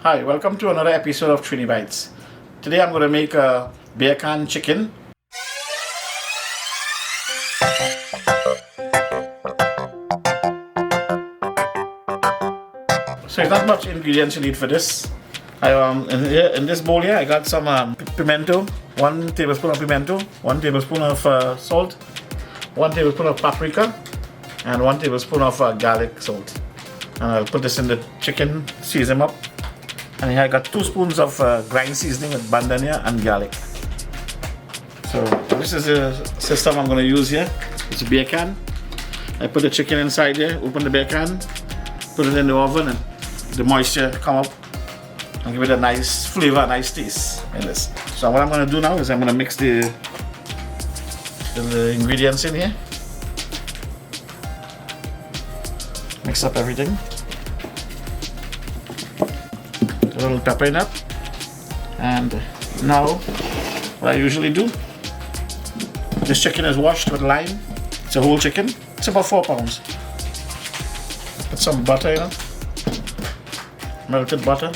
Hi, welcome to another episode of Trini Bites. Today I'm going to make a beer can chicken. So there's not much ingredients you need for this. In this bowl here I got some pimento, 1 tablespoon of pimento, 1 tablespoon of salt, 1 tablespoon of paprika, and 1 tablespoon of garlic salt. And I'll put this in the chicken, season up. And here I got 2 spoons of grind seasoning with bandania and garlic. So this is the system I'm going to use here. It's a beer can. I put the chicken inside here, open the beer can, put it in the oven, and the moisture come up and give it a nice flavor, a nice taste in this. So what I'm going to do now is I'm going to mix the ingredients in here. Mix up everything. A little pepper in it, and now what I usually do, this chicken is washed with lime. It's a whole chicken. It's about 4 pounds. Put some butter in it, melted butter.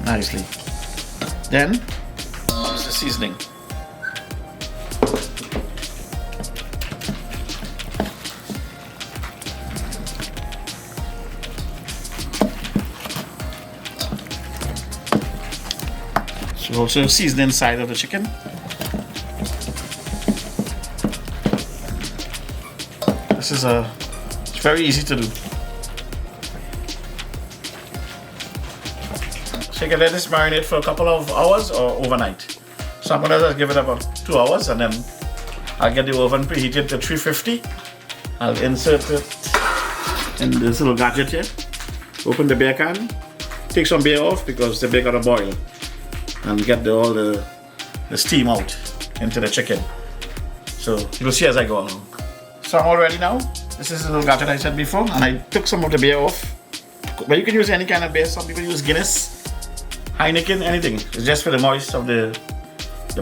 Nicely. Then is the seasoning. So also season inside of the chicken. This is it's very easy to do. So you can let this marinate for a couple of hours or overnight. So I'm going to just give it about 2 hours, and then I'll get the oven preheated to 350. I'll insert it in this little gadget here. Open the beer can. Take some beer off because the beer got to boil. And get all the steam out into the chicken. So you'll see as I go along. So I'm all ready now. This is the little gadget I said before, and I took some of the beer off. But you can use any kind of beer. Some people use Guinness, Heineken, anything. It's just for the moist of the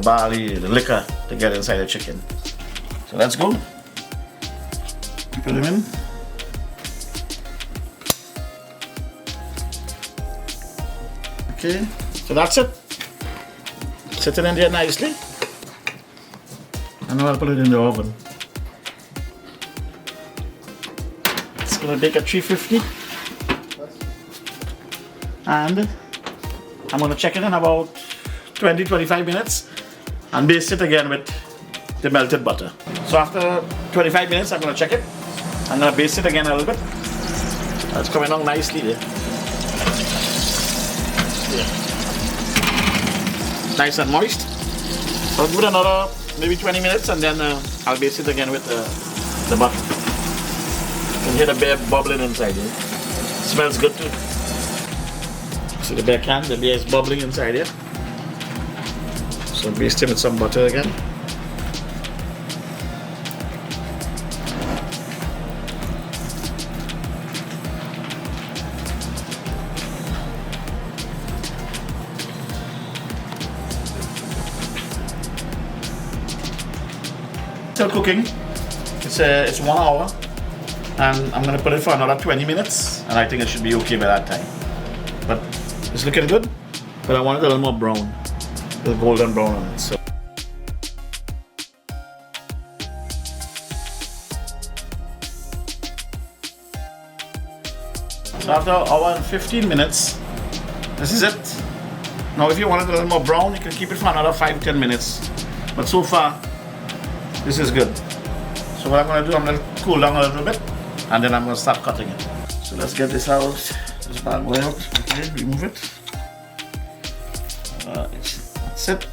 barley, the liquor to get inside the chicken. So let's go. Put them in. Okay, so that's it. Set it in there nicely. And now I'll put it in the oven. It's gonna take at 350. And I'm going to check it in about 20-25 minutes and baste it again with the melted butter. So after 25 minutes I'm going to check it. I'm going to baste it again a little bit. It's coming along nicely there. Yeah. Nice and moist. I'll give it another maybe 20 minutes, and then I'll baste it again with the butter. You can hear the beer bubbling inside here. Smells good too. See the beer can, the beer is bubbling inside here. So baste it with some butter again. Still cooking. It's 1 hour, and I'm gonna put it for another 20 minutes, and I think it should be okay by that time. But it's looking good, but I want it a little more brown, a little golden brown on it. So after an hour and 15 minutes, this is it. Now if you want it a little more brown, you can keep it for another 5-10 minutes. But so far, this is good. So what I'm going to do, I'm going to cool down a little bit, and then I'm going to start cutting it. So let's get this out. This bad boy out. Okay, remove it. That's it.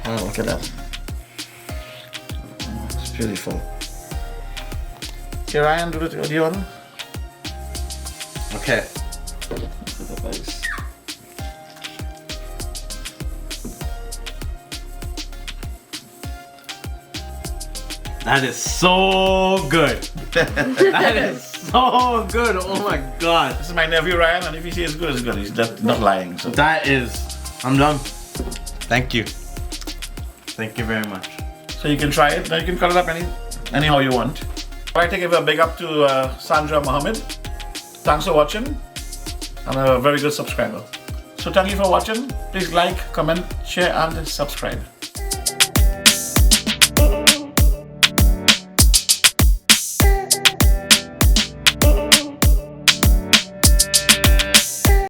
Oh, look at that. It's beautiful. Okay, Ryan, do the other. Okay. That is so good. That is So good. Oh my god. This is my nephew Ryan, and if he says it's good, it's good. He's not lying. So That is. I'm done. Thank you. Thank you very much. so you can try it. Now you can cut it up anyhow you want. I'd like to give a big up to Sandra Mohammed. Thanks for watching, and a very good subscriber. So thank you for watching. Please like, comment, share, and subscribe.